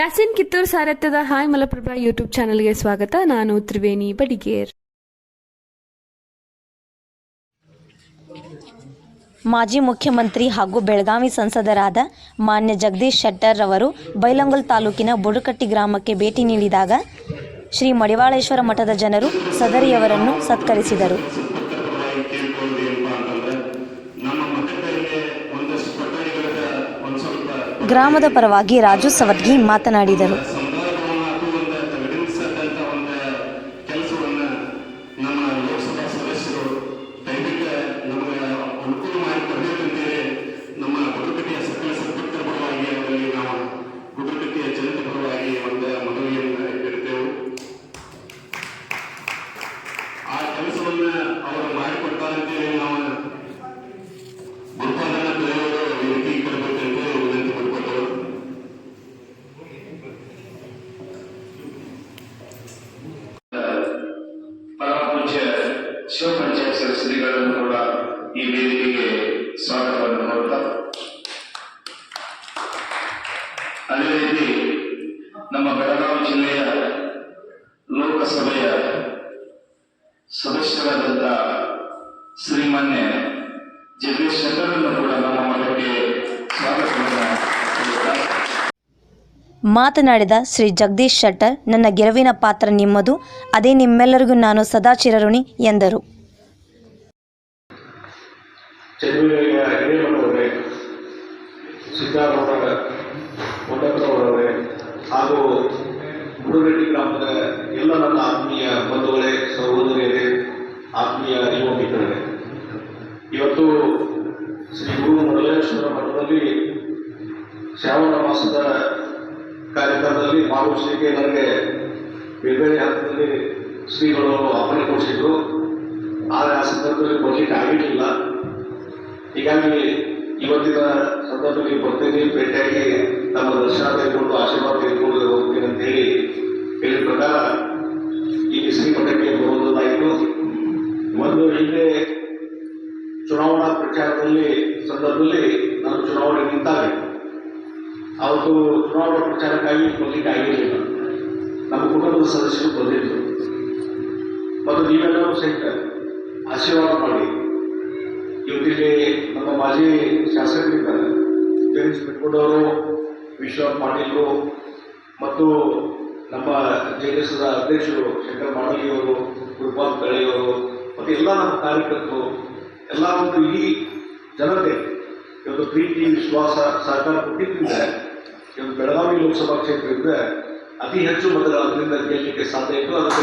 Yasin Kittur ಸಾರಥ್ಯದ hi Malaprabha YouTube ಚಾನೆಲ್ಗೆ ಸ್ವಾಗತ. ನಾನು ತ್ರಿವೇಣಿ ಬಡಿಗೇರ್. ಮಾಜಿ ಮುಖ್ಯಮಂತ್ರಿ ಹಾಗೂ ಬೆಳಗಾವಿ ಸಂಸದರಾದ ಮಾನ್ಯ ಜಗದೀಶ್ ಶೆಟ್ಟರ್ ರವರು ಬೈಲಹೊಂಗಲ ತಾಲೂಕಿನ ಬುಡಕಟ್ಟಿ ಗ್ರಾಮಕ್ಕೆ ಭೇಟಿ ನೀಡಿದಾಗ ಶ್ರೀ ಮಡಿವಾಳೇಶ್ವರ ಮಠದ ಜನರು ಸದರಿಯವರನ್ನು ಸತ್ಕರಿಸಿದರು. ಗ್ರಾಮದ ಪರವಾಗಿ ರಾಜು ಸವದ್ಗಿ ಮಾತನಾಡಿದರು. ಶಿವಪಂಚಾಯತ್ ಸದಸ್ಯರುಗಳನ್ನು ಕೂಡ ಈ ವೇದಿಕೆಗೆ ಸ್ವಾಗತವನ್ನು ಕೋರುತ್ತಾ, ಅದೇ ರೀತಿ ನಮ್ಮ ಬೆಳಗಾವಿ ಜಿಲ್ಲೆಯ ಲೋಕಸಭೆಯ ಸದಸ್ಯರಾದಂಥ ಶ್ರೀಮಾನ್ಯ ಜಗದೀಶ್ ಶೆಟ್ಟರನ್ನು ಕೂಡ ನಮ್ಮ ಮಠಕ್ಕೆ ಸ್ವಾಗತವನ್ನು ಕೋರುತ್ತಾ, ಮಾತನಾಡಿದ ಶ್ರೀ ಜಗದೀಶ್ ಶೆಟ್ಟರ್, ನನ್ನ ಗೆಲುವಿನ ಪಾತ್ರ ನಿಮ್ಮದು, ಅದೇ ನಿಮ್ಮೆಲ್ಲರಿಗೂ ನಾನು ಸದಾ ಚಿರಋಣಿ ಎಂದರು. ಚೆನ್ನೂರಿನ ಹಿರೇಮಠವರೇ, ಸಿದ್ದಾರೂಢ ಮೊಂಡಪ್ಪನವರವರೇ ಹಾಗೂ ಬುಡಗಟ್ಟಿ ಗ್ರಾಮದ ಎಲ್ಲ ನನ್ನ ಆತ್ಮೀಯ ಬಂಧುಗಳೇ, ಸಹೋದರಿಯರೇ, ಆತ್ಮೀಯ ಯುವ ಮಿತ್ರರೇ, ಇವತ್ತು ಶ್ರೀ ಗುರು ಮಡಿವಾಳೇಶ್ವರ ಮಠದಲ್ಲಿ ಶ್ರಾವಣ ಮಾಸದ ಕಾರ್ಯಕ್ರಮದಲ್ಲಿ ಭಾಗವಹಿಸಲಿಕ್ಕೆ ನನಗೆ ಬೇರೆ ಬೇರೆ ಹಂತದಲ್ಲಿ ಶ್ರೀಗಳು ಅಪ್ಪಣೆ ಕೊಡಿಸಿದ್ರು. ಆದರೆ ಆ ಸಂದರ್ಭದಲ್ಲಿ ಬರಲಿಕ್ಕೆ ಆಗಿರಲಿಲ್ಲ. ಹೀಗಾಗಿ ಇವತ್ತಿನ ಸಂದರ್ಭದಲ್ಲಿ ಬರ್ತೇನೆ, ಭೇಟಿಯಾಗಿ ತಮ್ಮ ದರ್ಶನ ತೆಗೆದುಕೊಂಡು ಆಶೀರ್ವಾದ ತೆಗೆದುಕೊಂಡು ಹೋಗ್ತೀನಿ ಅಂತೇಳಿ ಹೇಳಿದ ಪ್ರಕಾರ ಈ ಶ್ರೀಮಠಕ್ಕೆ ಬರುವುದಾಯಿತು. ಒಂದು ಹಿಂದೆ ಚುನಾವಣಾ ಪ್ರಚಾರದಲ್ಲಿ ಸಂದರ್ಭದಲ್ಲಿ ನಾನು ಚುನಾವಣೆ ನಿಂತಾಗ ಅವತ್ತು ಚುನಾವಣಾ ಪ್ರಚಾರಕ್ಕಾಗಿ ಬರಲಿಕ್ಕೆ ಆಗಿರಲಿಲ್ಲ. ನಮ್ಮ ಕುಟುಂಬದ ಸದಸ್ಯರು ಬಂದಿದ್ದರು ಮತ್ತು ನೀವೆಲ್ಲರೂ ಸಹಿತ ಆಶೀರ್ವಾದ ಮಾಡಿ ಇವತ್ತಿಗೆ ನಮ್ಮ ಮಾಜಿ ಶಾಸಕರಿದ್ದಾರೆ, ಜಗದೀಶ್ ಬಿಟ್ಕೊಂಡವರು, ವಿಶ್ವನಾಥ್ ಪಾಟೀಲರು ಮತ್ತು ನಮ್ಮ ಜೆಡಿಎಸ್ದ ಅಧ್ಯಕ್ಷರು ಶಂಕರ್ ಮಾಡಲಿಯವರು, ಗುರುಪಾಲ್ ತಳೆಯವರು ಮತ್ತು ಎಲ್ಲ ನಮ್ಮ ಕಾರ್ಯಕರ್ತರು, ಎಲ್ಲ ಒಂದು ಇಡೀ ಜನತೆ ಇವತ್ತು ಪ್ರೀತಿ, ವಿಶ್ವಾಸ, ಸಹಕಾರ ಕೊಟ್ಟಿದ್ದರಿಂದ ಇವತ್ತು ಬೆಳಗಾವಿ ಲೋಕಸಭಾ ಕ್ಷೇತ್ರದಿಂದ ಅತಿ ಹೆಚ್ಚು ಮತಗಳಿಂದ ಗೆಲ್ಲಲಿಕ್ಕೆ ಸಾಧ್ಯ ಇತ್ತು. ಅದಕ್ಕೆ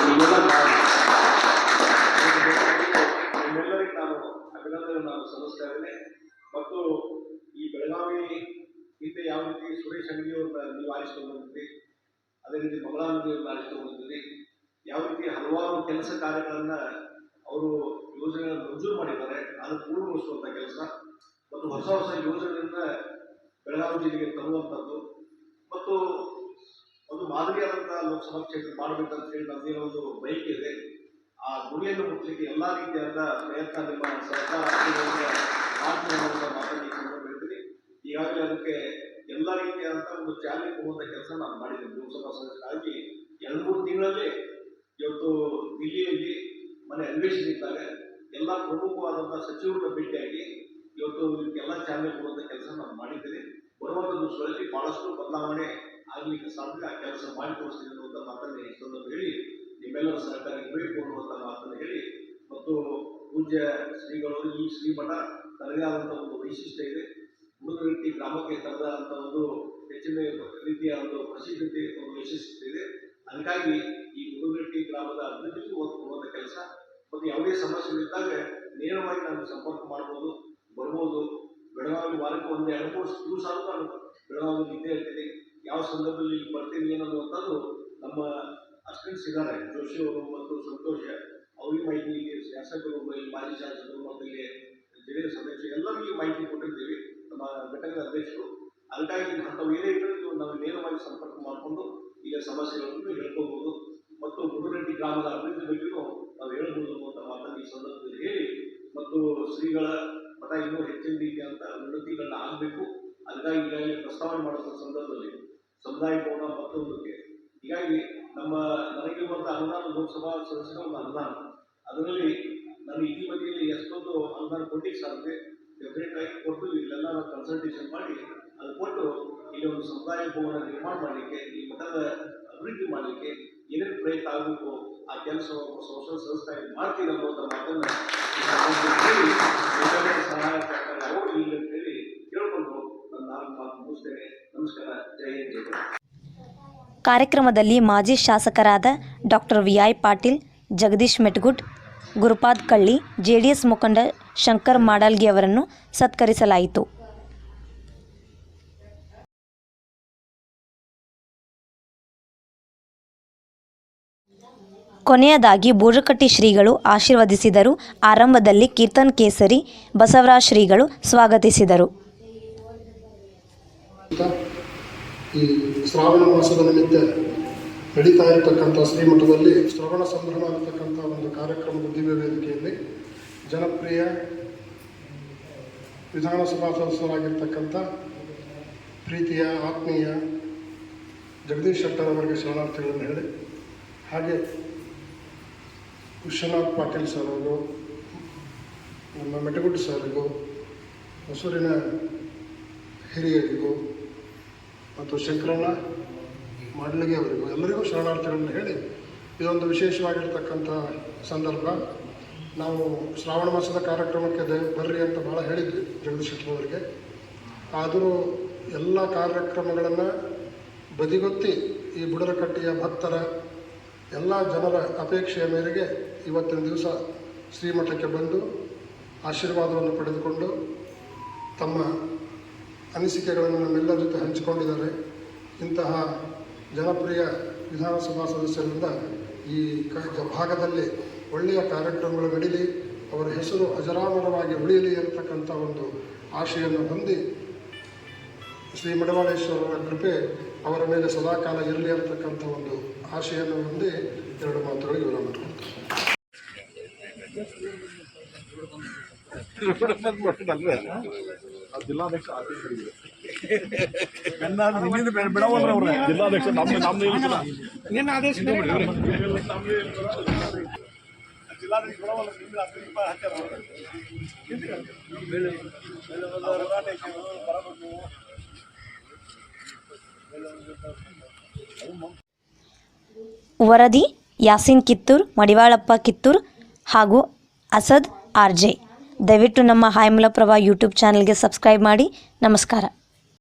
ನಿಮ್ಮೆಲ್ಲರಿಗೆ ನಾನು ಅಭಿನಂದನೆ ಸಲ್ಲಿಸ್ತಾ ಇದ್ದೇನೆ. ಮತ್ತು ಈ ಬೆಳಗಾವಿ ಹಿಂದೆ ಯಾವ ರೀತಿ ಸುರೇಶ್ ಅಂಗಡಿಯವ್ರನ್ನ ನೀವು ಆರಿಸ್ಕೊಂಡು ಬಂದಿದ್ರಿ, ಅದೇ ರೀತಿ ಮಂಗಳಾನಂದಿಯವ್ರನ್ನ ಆರಿಸ್ಕೊಂಡು ಬಂದಿದ್ರಿ, ಯಾವ ರೀತಿ ಹಲವಾರು ಕೆಲಸ ಕಾರ್ಯಗಳನ್ನ ಅವರು ಯೋಜನೆಗಳನ್ನು ಮಂಜೂರು ಮಾಡಿದ್ದಾರೆ, ಅದನ್ನು ಪೂರ್ಣಗೊಳಿಸುವಂಥ ಕೆಲಸ ಮತ್ತು ಹೊಸ ಹೊಸ ಯೋಜನೆಯನ್ನ ಬೆಳಗಾವಿ ಜಿಲ್ಲೆಗೆ ತರುವಂಥದ್ದು ಮತ್ತು ಒಂದು ಮಾದರಿಯಾದಂಥ ಲೋಕಸಭಾ ಕ್ಷೇತ್ರ ಮಾಡಬೇಕಂತ ಹೇಳಿ ನಮ್ದೇನೋ ಒಂದು ಬಯಕೆ ಇದೆ. ಆ ಗುರಿಯನ್ನು ಮುಟ್ಟಲಿಕ್ಕೆ ಎಲ್ಲ ರೀತಿಯಾದ ಪ್ರಯತ್ನ ನಿಮ್ಮ ಸರ್ಕಾರ ಮಾತಾಡಿ. ಈಗಾಗಲೇ ಅದಕ್ಕೆ ಎಲ್ಲ ರೀತಿಯಾದಂಥ ಒಂದು ಚಾಲನೆ ಕೊಡುವಂಥ ಕೆಲಸ ನಾನು ಮಾಡಿದ್ದೇನೆ. ಲೋಕಸಭಾ ಸದಸ್ಯರಾಗಿ 2-3 ತಿಂಗಳಲ್ಲಿ ಇವತ್ತು ದಿಲ್ಲಿಯಲ್ಲಿ ಮನೆ ಅಧಿವೇಶನ ಇದ್ದಾಗ ಎಲ್ಲ ಪ್ರಮುಖವಾದಂಥ ಸಚಿವರನ್ನ ಭೇಟಿಯಾಗಿ ಇವತ್ತು ಇದಕ್ಕೆಲ್ಲ ಚಾಲನೆ ಕೊಡುವಂಥ ಕೆಲಸ ನಾನು ಮಾಡಿದ್ದೇನೆ. ಬರುವಂಥ ದಿವಸಗಳಲ್ಲಿ ಬಹಳಷ್ಟು ಬದಲಾವಣೆ ಆಗಲಿಕ್ಕೆ ಸಾಧ್ಯ, ಆ ಕೆಲಸ ಮಾಡಿ ತೋರಿಸ್ತೀನಿ ಅನ್ನುವಂಥ ಮಾತನ್ನು ಈ ಸಂದರ್ಭ ಹೇಳಿ ನಿಮ್ಮೆಲ್ಲರ ಸಹಕಾರ ಇರಬೇಕು ಅನ್ನುವಂಥ ಮಾತನ್ನು ಹೇಳಿ, ಮತ್ತು ಪೂಜ್ಯ ಶ್ರೀಗಳು ಈ ಶ್ರೀಮಠ ತನ್ನದೇ ಆದಂಥ ಒಂದು ವೈಶಿಷ್ಟ್ಯ ಇದೆ. ಬುಡಗಟ್ಟಿ ಗ್ರಾಮಕ್ಕೆ ತನ್ನದಾದಂಥ ಒಂದು ಹೆಚ್ಚಿನ ರೀತಿಯ ಒಂದು ಪ್ರಸಿದ್ಧತೆ, ಒಂದು ವೈಶಿಷ್ಟ್ಯ ಇದೆ. ಅದಕ್ಕಾಗಿ ಈ ಬುಡಗಟ್ಟಿ ಗ್ರಾಮದ ಅಭಿವೃದ್ಧಿಗೂ ಒತ್ತು ಕೊಡುವಂಥ ಕೆಲಸ ಮತ್ತು ಯಾವುದೇ ಸಮಸ್ಯೆಗಳಿದ್ದಾಗ ನೇರವಾಗಿ ನಾನು ಸಂಪರ್ಕ ಮಾಡ್ಬೋದು, ಬರ್ಬೋದು. ಬೆಳಗಾವಿ ವಾರಕ್ಕೆ 1-2-3 ದಿವಸ ನಾನು ಬೆಳಗಾವಿಯಲ್ಲಿ ಇದ್ದೇ ಇರ್ತೀನಿ. ಯಾವ ಸಂದರ್ಭದಲ್ಲಿ ಬರ್ತೀನಿ ಏನನ್ನುವಂಥದ್ದು ನಮ್ಮ ಅಸಿಸ್ಟೆಂಟ್ಸ್ ಇದ್ದಾರೆ, ಜೋಶಿ ಅವರು ಮತ್ತು ಸಂತೋಷ, ಅವ್ರಿಗೆ ಮಾಹಿತಿ, ಶಾಸಕರು, ಮಾಜಿ ಶಾಸಕರು ಮತ್ತು ಇಲ್ಲಿ ಜೆಡಿಎಸ್ ಅಧ್ಯಕ್ಷರು ಎಲ್ಲರಿಗೂ ಮಾಹಿತಿ ಕೊಟ್ಟಿದ್ದೀವಿ, ನಮ್ಮ ಘಟಕದ ಅಧ್ಯಕ್ಷರು. ಅದಕ್ಕಾಗಿ ಅಂಥವು ಏನೇ ಇದ್ದರೂ ನಾವು ನೇರವಾಗಿ ಸಂಪರ್ಕ ಮಾಡಿಕೊಂಡು ಈಗ ಸಮಸ್ಯೆಗಳನ್ನು ಹೇಳ್ಕೋಬಹುದು ಮತ್ತು ಬುಡಗಟ್ಟಿ ಗ್ರಾಮದ ಅಭಿವೃದ್ಧಿ ಬಗ್ಗೆಯೂ ನಾವು ಹೇಳ್ಬೋದು ಅನ್ನುವಂಥ ಮಾತನ್ನು ಈ ಸಂದರ್ಭದಲ್ಲಿ ಹೇಳಿ, ಮತ್ತು ಶ್ರೀಗಳ ಮಠ ಇನ್ನೂ ಹೆಚ್ಚಿನ ರೀತಿಯಾದಂಥ ಉನ್ನತಿಗಳನ್ನ ಆಗಬೇಕು. ಅದಕ್ಕಾಗಿ ಈಗಾಗಲೇ ಪ್ರಸ್ತಾವನೆ ಮಾಡುವಂಥ ಸಂದರ್ಭದಲ್ಲಿ ಸಮುದಾಯ ಭವನ ಮತ್ತೊಂದಕ್ಕೆ. ಹೀಗಾಗಿ ನನಗಿರುವಂಥ ಅನುದಾನ ಲೋಕಸಭಾ ಸದಸ್ಯರ ಒಂದು ಅನುದಾನ, ಅದರಲ್ಲಿ ನಾನು ಇತಿಮಧ್ಯೆಯಲ್ಲಿ ಎಷ್ಟೊಂದು ಅನುದಾನ ಕೊಟ್ಟಿಗೆ ಸಾಧ್ಯ ಡೆಫಿನೆಟ್ ಆಗಿ ಕೊಟ್ಟು ಇಲ್ಲೆಲ್ಲ ನಾವು ಕನ್ಸಲ್ಟೇಷನ್ ಮಾಡಿ ಅದು ಕೊಟ್ಟು ಇಲ್ಲಿ ಒಂದು ಸಮುದಾಯ ಭವನ ನಿರ್ಮಾಣ ಮಾಡಲಿಕ್ಕೆ, ಈ ಮಠದ ಅಭಿವೃದ್ಧಿ ಮಾಡಲಿಕ್ಕೆ ಏನೇನು ಪ್ರಯತ್ನ ಆಗಬೇಕು ಆ ಕೆಲಸವನ್ನು ಸಂಸ್ಥೆ ಮಾಡ್ತೀವಿ ಅನ್ನುವಂಥ ಮಾತನ್ನು ಸಹಾಯ ಸರ್ಕಾರ ಯಾವಾಗ ಇಲ್ಲ ಅಂತೇಳಿ ಕೇಳಿಕೊಂಡು ನನ್ನ ನಾಲ್ಕು ಮಾತು ಮುಗಿಸ್ತೇನೆ. ನಮಸ್ಕಾರ. ಜೈ ಹಿಂದ್, ಜೈ ಭಾರತ್. ಕಾರ್ಯಕ್ರಮದಲ್ಲಿ ಮಾಜಿ ಶಾಸಕರಾದ ಡಾಕ್ಟರ್ ವಿ.ಐ. ಪಾಟೀಲ್, ಜಗದೀಶ್ ಮೆಟ್ಗುಡ್, ಗುರುಪಾದ್ ಕಳ್ಳಿ, ಜೆಡಿಎಸ್ ಮುಖಂಡ ಶಂಕರ್ ಮಾಡಾಲ್ಗಿ ಅವರನ್ನು ಸತ್ಕರಿಸಲಾಯಿತು. ಕೊನೆಯದಾಗಿ ಬೂಡಕಟ್ಟಿ ಶ್ರೀಗಳು ಆಶೀರ್ವದಿಸಿದರು. ಆರಂಭದಲ್ಲಿ ಕೀರ್ತನ್ ಕೇಸರಿ ಬಸವರಾಜ ಶ್ರೀಗಳು ಸ್ವಾಗತಿಸಿದರು. ಈ ಶ್ರಾವಣ ಮಾಸದ ನಿಮಿತ್ತ ನಡೀತಾ ಇರತಕ್ಕಂಥ ಶ್ರೀಮಠದಲ್ಲಿ ಶ್ರವಣ ಸಂಭ್ರಮ ಅನ್ನತಕ್ಕಂಥ ಒಂದು ಕಾರ್ಯಕ್ರಮದ ದಿವ್ಯ ವೇದಿಕೆಯಲ್ಲಿ ಜನಪ್ರಿಯ ವಿಧಾನಸಭಾ ಸದಸ್ಯರಾಗಿರ್ತಕ್ಕಂಥ ಪ್ರೀತಿಯ ಆತ್ಮೀಯ ಜಗದೀಶ್ ಶೆಟ್ಟರ್ ಅವರಿಗೆ ಶರಣಾರ್ಥಿಗಳನ್ನು ಹೇಳಿ, ಹಾಗೆ ವಿಶ್ವನಾಥ್ ಪಾಟೀಲ್ ಸರ್ ಅವರು, ನಮ್ಮ ಮೆಟಗುಡ್ ಸರ್ರಿಗೂ, ಹೊಸೂರಿನ ಹಿರಿಯರಿಗೂ ಮತ್ತು ಶಂಕರಣ್ಣ ಮಾಡಲಿಗೆ ಅವರಿಗೂ ಎಲ್ಲರಿಗೂ ಶರಣಾರ್ಥಿಗಳನ್ನು ಹೇಳಿ, ಇದೊಂದು ವಿಶೇಷವಾಗಿರ್ತಕ್ಕಂಥ ಸಂದರ್ಭ. ನಾವು ಶ್ರಾವಣ ಮಾಸದ ಕಾರ್ಯಕ್ರಮಕ್ಕೆ ಬರ್ರಿ ಅಂತ ಭಾಳ ಹೇಳಿದ್ವಿ ಜಗದೀಶ್ ಶೆಟ್ಟರ್ ಅವರಿಗೆ. ಆದರೂ ಎಲ್ಲ ಕಾರ್ಯಕ್ರಮಗಳನ್ನು ಬದಿಗೊತ್ತಿ ಈ ಬುಡರಕಟ್ಟಿಯ ಭಕ್ತರ ಎಲ್ಲ ಜನರ ಅಪೇಕ್ಷೆಯ ಮೇರೆಗೆ ಇವತ್ತಿನ ದಿವಸ ಶ್ರೀಮಠಕ್ಕೆ ಬಂದು ಆಶೀರ್ವಾದವನ್ನು ಪಡೆದುಕೊಂಡು ತಮ್ಮ ಅನಿಸಿಕೆಗಳನ್ನು ನಮ್ಮೆಲ್ಲರ ಜೊತೆ ಹಂಚಿಕೊಂಡಿದ್ದಾರೆ. ಇಂತಹ ಜನಪ್ರಿಯ ವಿಧಾನಸಭಾ ಸದಸ್ಯರಿಂದ ಈ ಭಾಗದಲ್ಲಿ ಒಳ್ಳೆಯ ಕಾರ್ಯಕ್ರಮಗಳು ನಡೀಲಿ, ಅವರ ಹೆಸರು ಅಜರಾಮರವಾಗಿ ಉಳಿಯಲಿ ಅಂತಕ್ಕಂಥ ಒಂದು ಆಶೆಯನ್ನು ಹೊಂದಿ ಶ್ರೀ ಮಡಿವಾಳೇಶ್ವರರ ಕೃಪೆ ಅವರ ಮೇಲೆ ಸದಾಕಾಲ ಇರಲಿ ಅಂತಕ್ಕಂಥ ಒಂದು ಆಶೆಯನ್ನು ಹೊಂದಿ ಎರಡು ಮಾತುಗಳು ವಿವರ ಮಾಡ್ಕೊಳ್ತಾರೆ. ವರದಿ ಯಾಸೀನ್ ಕಿತ್ತೂರ್, ಮಡಿವಾಳಪ್ಪ ಕಿತ್ತೂರ್ ಹಾಗೂ ಅಸದ್ ಆರ್ಜೆ. ದಯವಿಟ್ಟು ನಮ್ಮ ಹಾಯ್ ಮಲಪ್ರಭಾ ಯೂಟ್ಯೂಬ್ ಚಾನಲ್ಗೆ ಸಬ್ಸ್ಕ್ರೈಬ್ ಮಾಡಿ. ನಮಸ್ಕಾರ.